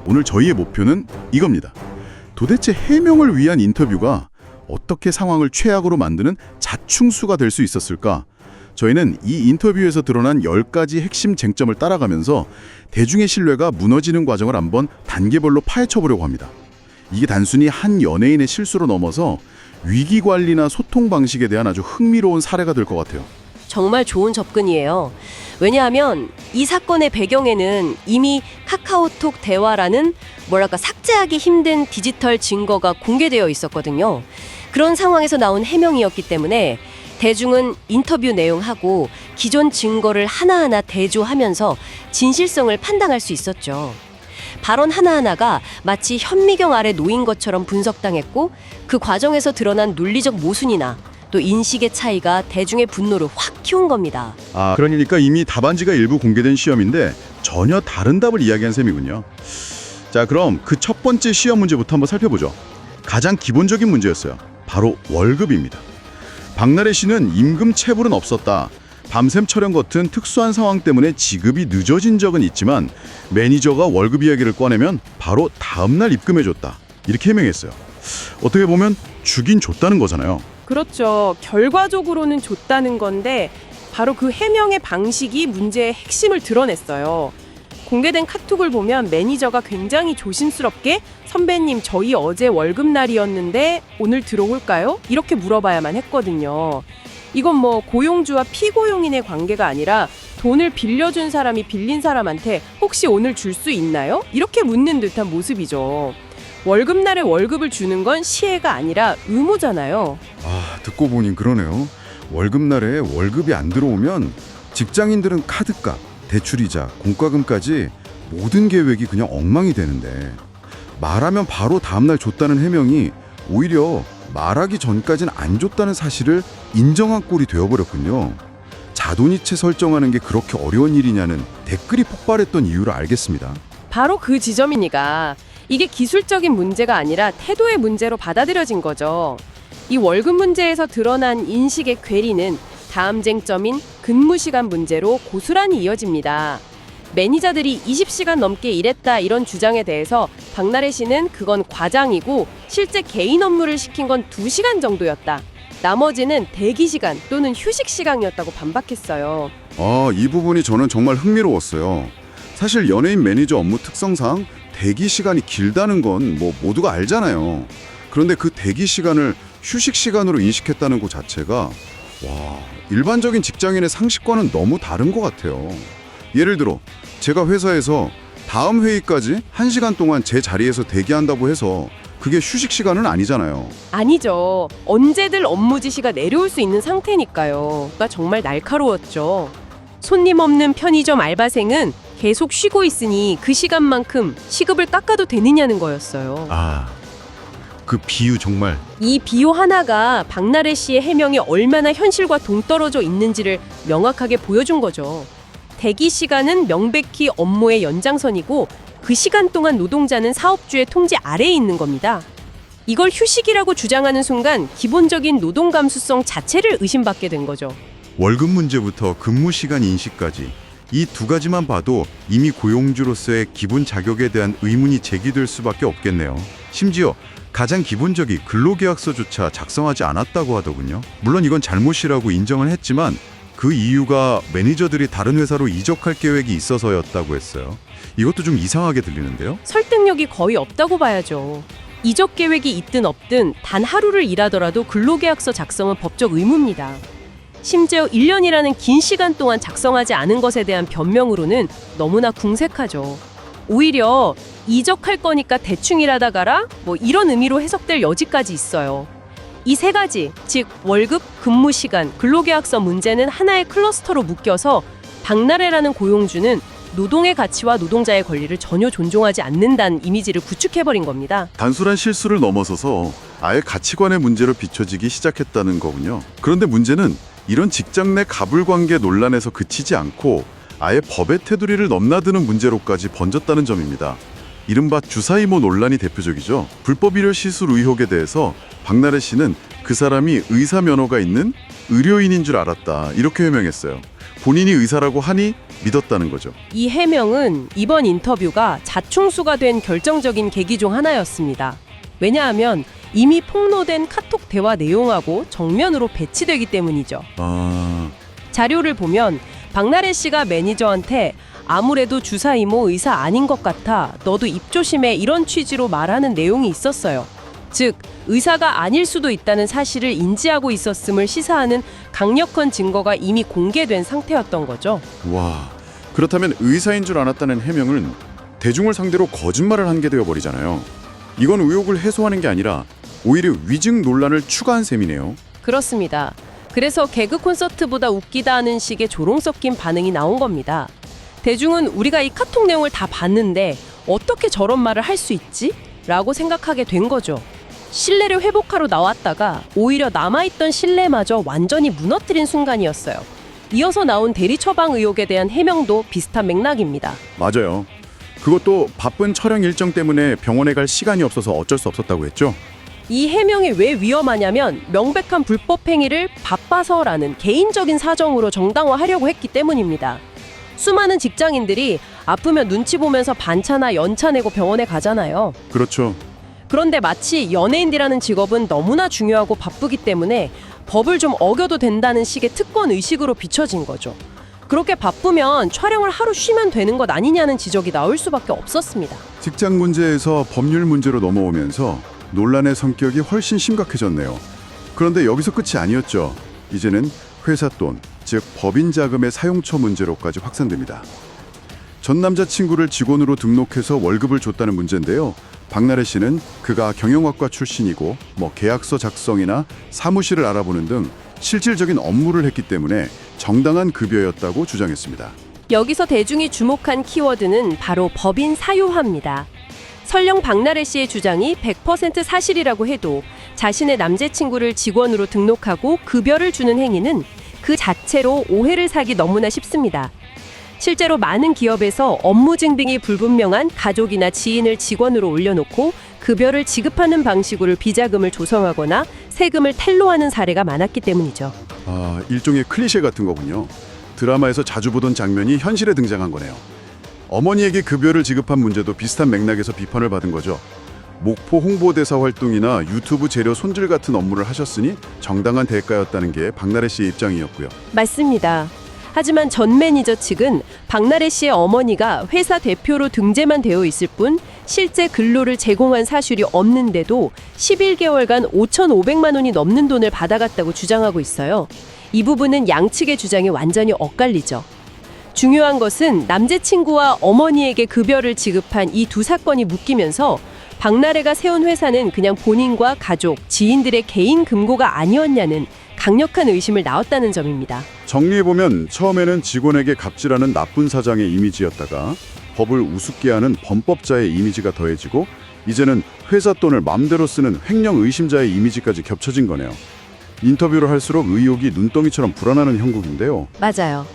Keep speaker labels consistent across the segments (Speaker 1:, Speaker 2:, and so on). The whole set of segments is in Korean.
Speaker 1: 오늘 저희의 목표는 이겁니다. 도대체 해명을 위한 인터뷰가 어떻게 상황을 최악으로 만드는 자충수가 될 수 있었을까? 저희는 이 인터뷰에서 드러난 10가지 핵심 쟁점을 따라가면서 대중의 신뢰가 무너지는 과정을 한번 단계별로 파헤쳐보려고 합니다. 이게 단순히 한 연예인의 실수로 넘어서 위기 관리나 소통 방식에 대한 아주 흥미로운 사례가 될 것 같아요.
Speaker 2: 정말 좋은 접근이에요. 왜냐하면 이 사건의 배경에는 이미 카카오톡 대화라는 삭제하기 힘든 디지털 증거가 공개되어 있었거든요. 그런 상황에서 나온 해명이었기 때문에 대중은 인터뷰 내용하고 기존 증거를 하나하나 대조하면서 진실성을 판단할 수 있었죠. 발언 하나하나가 마치 현미경 아래 놓인 것처럼 분석당했고 그 과정에서 드러난 논리적 모순이나 또 인식의 차이가 대중의 분노를 확 키운 겁니다.
Speaker 1: 그러니까 이미 답안지가 일부 공개된 시험인데 전혀 다른 답을 이야기한 셈이군요. 자, 그럼 그 첫 번째 시험 문제부터 한번 살펴보죠. 가장 기본적인 문제였어요. 바로 월급입니다. 박나래 씨는 임금 체불은 없었다. 밤샘 촬영 같은 특수한 상황 때문에 지급이 늦어진 적은 있지만 매니저가 월급 이야기를 꺼내면 바로 다음날 입금해줬다. 이렇게 해명했어요. 어떻게 보면 주긴 줬다는 거잖아요.
Speaker 3: 그렇죠. 결과적으로는 줬다는 건데 바로 그 해명의 방식이 문제의 핵심을 드러냈어요. 공개된 카톡을 보면 매니저가 굉장히 조심스럽게 선배님 저희 어제 월급날이었는데 오늘 들어올까요? 이렇게 물어봐야만 했거든요. 이건 고용주와 피고용인의 관계가 아니라 돈을 빌려준 사람이 빌린 사람한테 혹시 오늘 줄 수 있나요? 이렇게 묻는 듯한 모습이죠. 월급날에 월급을 주는 건 시혜가 아니라 의무잖아요.
Speaker 1: 듣고 보니 그러네요. 월급날에 월급이 안 들어오면 직장인들은 카드값, 대출이자, 공과금까지 모든 계획이 그냥 엉망이 되는데 말하면 바로 다음날 줬다는 해명이 오히려 말하기 전까지는 안 줬다는 사실을 인정한 꼴이 되어버렸군요. 자동이체 설정하는 게 그렇게 어려운 일이냐는 댓글이 폭발했던 이유를 알겠습니다.
Speaker 3: 바로 그 지점이니까 이게 기술적인 문제가 아니라 태도의 문제로 받아들여진 거죠. 이 월급 문제에서 드러난 인식의 괴리는 다음 쟁점인 근무 시간 문제로 고스란히 이어집니다. 매니저들이 20시간 넘게 일했다 이런 주장에 대해서 박나래 씨는 그건 과장이고 실제 개인 업무를 시킨 건 2시간 정도였다. 나머지는 대기 시간 또는 휴식 시간이었다고 반박했어요.
Speaker 1: 이 부분이 저는 정말 흥미로웠어요. 사실 연예인 매니저 업무 특성상 대기 시간이 길다는 건 모두가 알잖아요. 그런데 그 대기 시간을 휴식 시간으로 인식했다는 것 자체가 일반적인 직장인의 상식과는 너무 다른 것 같아요. 예를 들어 제가 회사에서 다음 회의까지 1시간 동안 제 자리에서 대기한다고 해서 그게 휴식 시간은 아니잖아요.
Speaker 3: 아니죠. 언제든 업무 지시가 내려올 수 있는 상태니까요. 정말 날카로웠죠. 손님 없는 편의점 알바생은 계속 쉬고 있으니 그 시간만큼 시급을 깎아도 되느냐는 거였어요.
Speaker 1: 그 비유 정말.
Speaker 3: 이 비유 하나가 박나래 씨의 해명이 얼마나 현실과 동떨어져 있는지를 명확하게 보여준 거죠. 대기 시간은 명백히 업무의 연장선이고 그 시간 동안 노동자는 사업주의 통제 아래에 있는 겁니다. 이걸 휴식이라고 주장하는 순간 기본적인 노동 감수성 자체를 의심받게 된 거죠.
Speaker 1: 월급 문제부터 근무 시간 인식까지 이 두 가지만 봐도 이미 고용주로서의 기본 자격에 대한 의문이 제기될 수밖에 없겠네요. 심지어 가장 기본적인 근로계약서조차 작성하지 않았다고 하더군요. 물론 이건 잘못이라고 인정을 했지만 그 이유가 매니저들이 다른 회사로 이적할 계획이 있어서였다고 했어요. 이것도 좀 이상하게 들리는데요.
Speaker 3: 설득력이 거의 없다고 봐야죠. 이적 계획이 있든 없든 단 하루를 일하더라도 근로계약서 작성은 법적 의무입니다. 심지어 1년이라는 긴 시간 동안 작성하지 않은 것에 대한 변명으로는 너무나 궁색하죠. 오히려 이적할 거니까 대충 일하다 가라? 이런 의미로 해석될 여지까지 있어요. 이 세 가지, 즉 월급, 근무 시간, 근로계약서 문제는 하나의 클러스터로 묶여서 박나래라는 고용주는 노동의 가치와 노동자의 권리를 전혀 존중하지 않는다는 이미지를 구축해버린 겁니다.
Speaker 1: 단순한 실수를 넘어서서 아예 가치관의 문제로 비춰지기 시작했다는 거군요. 그런데 문제는 이런 직장 내 가불관계 논란에서 그치지 않고 아예 법의 테두리를 넘나드는 문제로까지 번졌다는 점입니다. 이른바 주사이모 논란이 대표적이죠. 불법 일열 시술 의혹에 대해서 박나래 씨는 그 사람이 의사 면허가 있는 의료인인 줄 알았다 이렇게 해명했어요. 본인이 의사라고 하니 믿었다는 거죠.
Speaker 3: 이 해명은 이번 인터뷰가 자충수가 된 결정적인 계기 중 하나였습니다. 왜냐하면 이미 폭로된 카톡 대화 내용하고 정면으로 배치되기 때문이죠.
Speaker 1: 아,
Speaker 3: 자료를 보면 박나래 씨가 매니저한테 아무래도 주사 이모 의사 아닌 것 같아 너도 입 조심해 이런 취지로 말하는 내용이 있었어요. 즉 의사가 아닐 수도 있다는 사실을 인지하고 있었음을 시사하는 강력한 증거가 이미 공개된 상태였던 거죠.
Speaker 1: 와, 그렇다면 의사인 줄 알았다는 해명은 대중을 상대로 거짓말을 한 게 되어버리잖아요. 이건 의혹을 해소하는 게 아니라 오히려 위증 논란을 추가한 셈이네요.
Speaker 3: 그렇습니다. 그래서 개그 콘서트보다 웃기다 하는 식의 조롱 섞인 반응이 나온 겁니다. 대중은 우리가 이 카톡 내용을 다 봤는데 어떻게 저런 말을 할 수 있지? 라고 생각하게 된 거죠. 신뢰를 회복하러 나왔다가 오히려 남아있던 신뢰마저 완전히 무너뜨린 순간이었어요. 이어서 나온 대리 처방 의혹에 대한 해명도 비슷한 맥락입니다.
Speaker 1: 맞아요. 그것도 바쁜 촬영 일정 때문에 병원에 갈 시간이 없어서 어쩔 수 없었다고 했죠.
Speaker 3: 이 해명이 왜 위험하냐면 명백한 불법 행위를 바빠서라는 개인적인 사정으로 정당화하려고 했기 때문입니다. 수많은 직장인들이 아프면 눈치 보면서 반차나 연차 내고 병원에 가잖아요.
Speaker 1: 그렇죠.
Speaker 3: 그런데 마치 연예인이라는 직업은 너무나 중요하고 바쁘기 때문에 법을 좀 어겨도 된다는 식의 특권 의식으로 비춰진 거죠. 그렇게 바쁘면 촬영을 하루 쉬면 되는 것 아니냐는 지적이 나올 수밖에 없었습니다.
Speaker 1: 직장 문제에서 법률 문제로 넘어오면서 논란의 성격이 훨씬 심각해졌네요. 그런데 여기서 끝이 아니었죠. 이제는 회사 돈, 즉 법인 자금의 사용처 문제로까지 확산됩니다. 전 남자친구를 직원으로 등록해서 월급을 줬다는 문제인데요. 박나래 씨는 그가 경영학과 출신이고 계약서 작성이나 사무실을 알아보는 등 실질적인 업무를 했기 때문에 정당한 급여였다고 주장했습니다.
Speaker 3: 여기서 대중이 주목한 키워드는 바로 법인 사유화입니다. 설령 박나래 씨의 주장이 100% 사실이라고 해도 자신의 남자친구를 직원으로 등록하고 급여를 주는 행위는 그 자체로 오해를 사기 너무나 쉽습니다. 실제로 많은 기업에서 업무 증빙이 불분명한 가족이나 지인을 직원으로 올려놓고 급여를 지급하는 방식으로 비자금을 조성하거나 세금을 탈루하는 사례가 많았기 때문이죠.
Speaker 1: 아, 일종의 클리셰 같은 거군요. 드라마에서 자주 보던 장면이 현실에 등장한 거네요. 어머니에게 급여를 지급한 문제도 비슷한 맥락에서 비판을 받은 거죠. 목포 홍보대사 활동이나 유튜브 재료 손질 같은 업무를 하셨으니 정당한 대가였다는 게 박나래 씨의 입장이었고요.
Speaker 3: 맞습니다. 하지만 전 매니저 측은 박나래 씨의 어머니가 회사 대표로 등재만 되어 있을 뿐 실제 근로를 제공한 사실이 없는데도 11개월간 5,500만 원이 넘는 돈을 받아갔다고 주장하고 있어요. 이 부분은 양측의 주장이 완전히 엇갈리죠. 중요한 것은 남자친구와 어머니에게 급여를 지급한 이 두 사건이 묶이면서 박나래가 세운 회사는 그냥 본인과 가족, 지인들의 개인 금고가 아니었냐는 강력한 의심을 낳았다는 점입니다.
Speaker 1: 정리해보면 처음에는 직원에게 갑질하는 나쁜 사장의 이미지였다가 법을 우습게 하는 범법자의 이미지가 더해지고 이제는 회사 돈을 맘대로 쓰는 횡령 의심자의 이미지까지 겹쳐진 거네요. 인터뷰를 할수록 의혹이 눈덩이처럼 불어나는 형국인데요.
Speaker 3: 맞아요.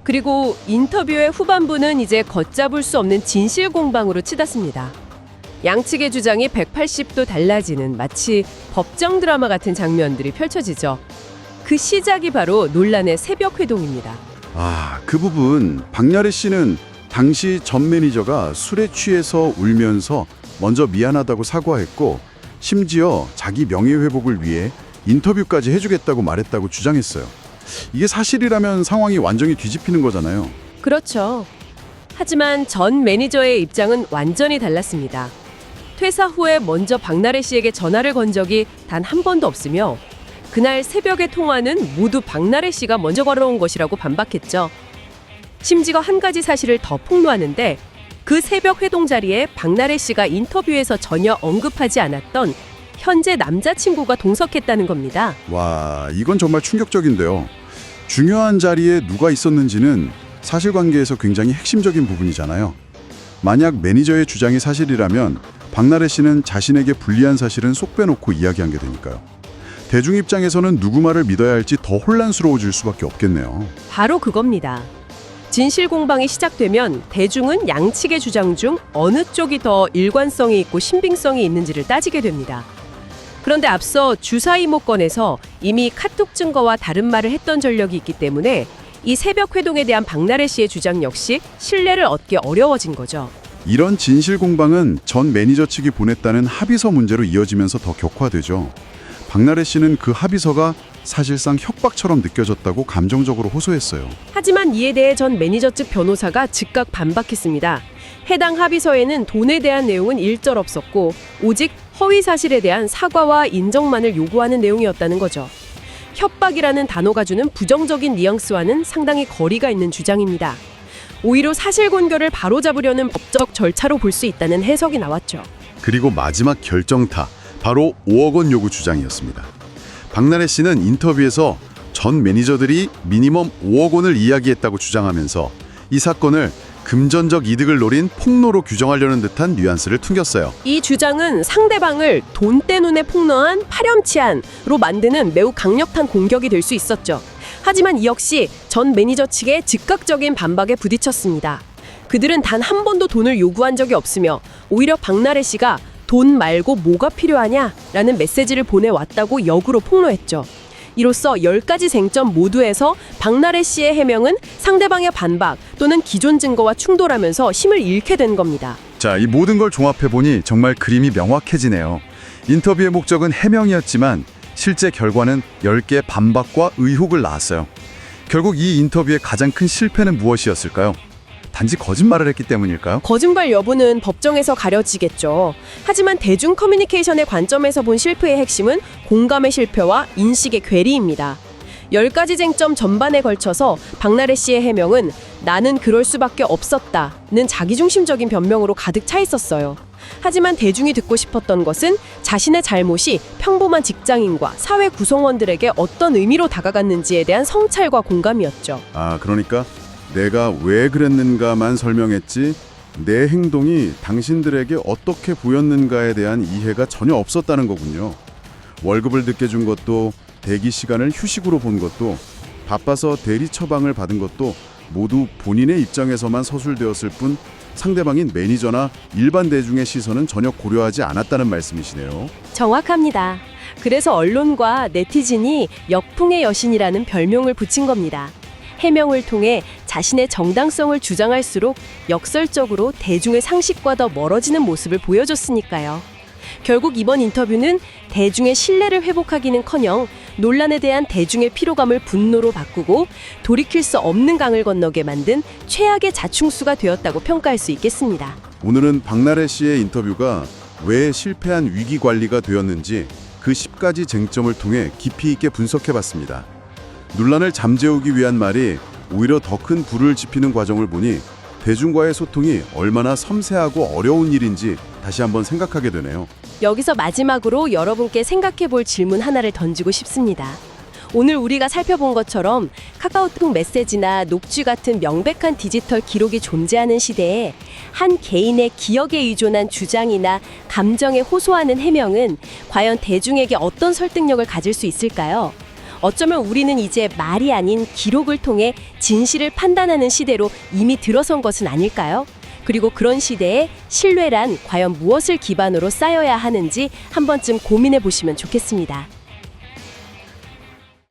Speaker 3: 그리고 인터뷰의 후반부는 이제 걷잡을 수 없는 진실 공방으로 치닫습니다. 양측의 주장이 180도 달라지는 마치 법정 드라마 같은 장면들이 펼쳐지죠. 그 시작이 바로 논란의 새벽 회동입니다.
Speaker 1: 아, 그 부분 박나래 씨는 당시 전 매니저가 술에 취해서 울면서 먼저 미안하다고 사과했고 심지어 자기 명예회복을 위해 인터뷰까지 해주겠다고 말했다고 주장했어요. 이게 사실이라면 상황이 완전히 뒤집히는 거잖아요.
Speaker 3: 그렇죠. 하지만 전 매니저의 입장은 완전히 달랐습니다. 퇴사 후에 먼저 박나래 씨에게 전화를 건 적이 단 한 번도 없으며 그날 새벽의 통화는 모두 박나래 씨가 먼저 걸어온 것이라고 반박했죠. 심지어 한 가지 사실을 더 폭로하는데 그 새벽 회동 자리에 박나래 씨가 인터뷰에서 전혀 언급하지 않았던 현재 남자친구가 동석했다는 겁니다.
Speaker 1: 와, 이건 정말 충격적인데요. 중요한 자리에 누가 있었는지는 사실관계에서 굉장히 핵심적인 부분이잖아요. 만약 매니저의 주장이 사실이라면 박나래 씨는 자신에게 불리한 사실은 쏙 빼놓고 이야기한 게 되니까요. 대중 입장에서는 누구 말을 믿어야 할지 더 혼란스러워질 수밖에 없겠네요.
Speaker 3: 바로 그겁니다. 진실 공방이 시작되면 대중은 양측의 주장 중 어느 쪽이 더 일관성이 있고 신빙성이 있는지를 따지게 됩니다. 그런데 앞서 주사 이모 건에서 이미 카톡 증거와 다른 말을 했던 전력이 있기 때문에 이 새벽 회동에 대한 박나래 씨의 주장 역시 신뢰를 얻기 어려워진 거죠.
Speaker 1: 이런 진실 공방은 전 매니저 측이 보냈다는 합의서 문제로 이어지면서 더 격화되죠. 박나래 씨는 그 합의서가 사실상 협박처럼 느껴졌다고 감정적으로 호소했어요.
Speaker 3: 하지만 이에 대해 전 매니저 측 변호사가 즉각 반박했습니다. 해당 합의서에는 돈에 대한 내용은 일절 없었고 오직 허위 사실에 대한 사과와 인정만을 요구하는 내용이었다는 거죠. 협박이라는 단어가 주는 부정적인 뉘앙스와는 상당히 거리가 있는 주장입니다. 오히려 사실관계를 바로잡으려는 법적 절차로 볼 수 있다는 해석이 나왔죠.
Speaker 1: 그리고 마지막 결정타, 바로 5억 원 요구 주장이었습니다. 박나래 씨는 인터뷰에서 전 매니저들이 미니멈 5억 원을 이야기했다고 주장하면서 이 사건을 금전적 이득을 노린 폭로로 규정하려는 듯한 뉘앙스를 풍겼어요.
Speaker 3: 이 주장은 상대방을 돈 때문에 폭로한 파렴치한으로 만드는 매우 강력한 공격이 될 수 있었죠. 하지만 이 역시 전 매니저 측의 즉각적인 반박에 부딪혔습니다. 그들은 단 한 번도 돈을 요구한 적이 없으며 오히려 박나래 씨가 돈 말고 뭐가 필요하냐라는 메시지를 보내왔다고 역으로 폭로했죠. 이로써 10가지 쟁점 모두에서 박나래 씨의 해명은 상대방의 반박 또는 기존 증거와 충돌하면서 힘을 잃게 된 겁니다.
Speaker 1: 자, 이 모든 걸 종합해보니 정말 그림이 명확해지네요. 인터뷰의 목적은 해명이었지만 실제 결과는 10개의 반박과 의혹을 낳았어요. 결국 이 인터뷰의 가장 큰 실패는 무엇이었을까요? 단지 거짓말을 했기 때문일까요?
Speaker 3: 거짓말 여부는 법정에서 가려지겠죠. 하지만 대중 커뮤니케이션의 관점에서 본 실패의 핵심은 공감의 실패와 인식의 괴리입니다. 10가지 쟁점 전반에 걸쳐서 박나래 씨의 해명은 나는 그럴 수밖에 없었다는 자기중심적인 변명으로 가득 차 있었어요. 하지만 대중이 듣고 싶었던 것은 자신의 잘못이 평범한 직장인과 사회 구성원들에게 어떤 의미로 다가갔는지에 대한 성찰과 공감이었죠.
Speaker 1: 아, 그러니까 내가 왜 그랬는가만 설명했지 내 행동이 당신들에게 어떻게 보였는가에 대한 이해가 전혀 없었다는 거군요. 월급을 늦게 준 것도, 대기 시간을 휴식으로 본 것도, 바빠서 대리 처방을 받은 것도 모두 본인의 입장에서만 서술되었을 뿐 상대방인 매니저나 일반 대중의 시선은 전혀 고려하지 않았다는 말씀이시네요.
Speaker 3: 정확합니다. 그래서 언론과 네티즌이 역풍의 여신이라는 별명을 붙인 겁니다. 해명을 통해 자신의 정당성을 주장할수록 역설적으로 대중의 상식과 더 멀어지는 모습을 보여줬으니까요. 결국 이번 인터뷰는 대중의 신뢰를 회복하기는커녕 논란에 대한 대중의 피로감을 분노로 바꾸고 돌이킬 수 없는 강을 건너게 만든 최악의 자충수가 되었다고 평가할 수 있겠습니다.
Speaker 1: 오늘은 박나래 씨의 인터뷰가 왜 실패한 위기 관리가 되었는지 그 10가지 쟁점을 통해 깊이 있게 분석해봤습니다. 논란을 잠재우기 위한 말이 오히려 더 큰 불을 지피는 과정을 보니 대중과의 소통이 얼마나 섬세하고 어려운 일인지 다시 한번 생각하게 되네요.
Speaker 3: 여기서 마지막으로 여러분께 생각해 볼 질문 하나를 던지고 싶습니다. 오늘 우리가 살펴본 것처럼 카카오톡 메시지나 녹취 같은 명백한 디지털 기록이 존재하는 시대에 한 개인의 기억에 의존한 주장이나 감정에 호소하는 해명은 과연 대중에게 어떤 설득력을 가질 수 있을까요? 어쩌면 우리는 이제 말이 아닌 기록을 통해 진실을 판단하는 시대로 이미 들어선 것은 아닐까요? 그리고 그런 시대에 신뢰란 과연 무엇을 기반으로 쌓여야 하는지 한 번쯤 고민해 보시면 좋겠습니다.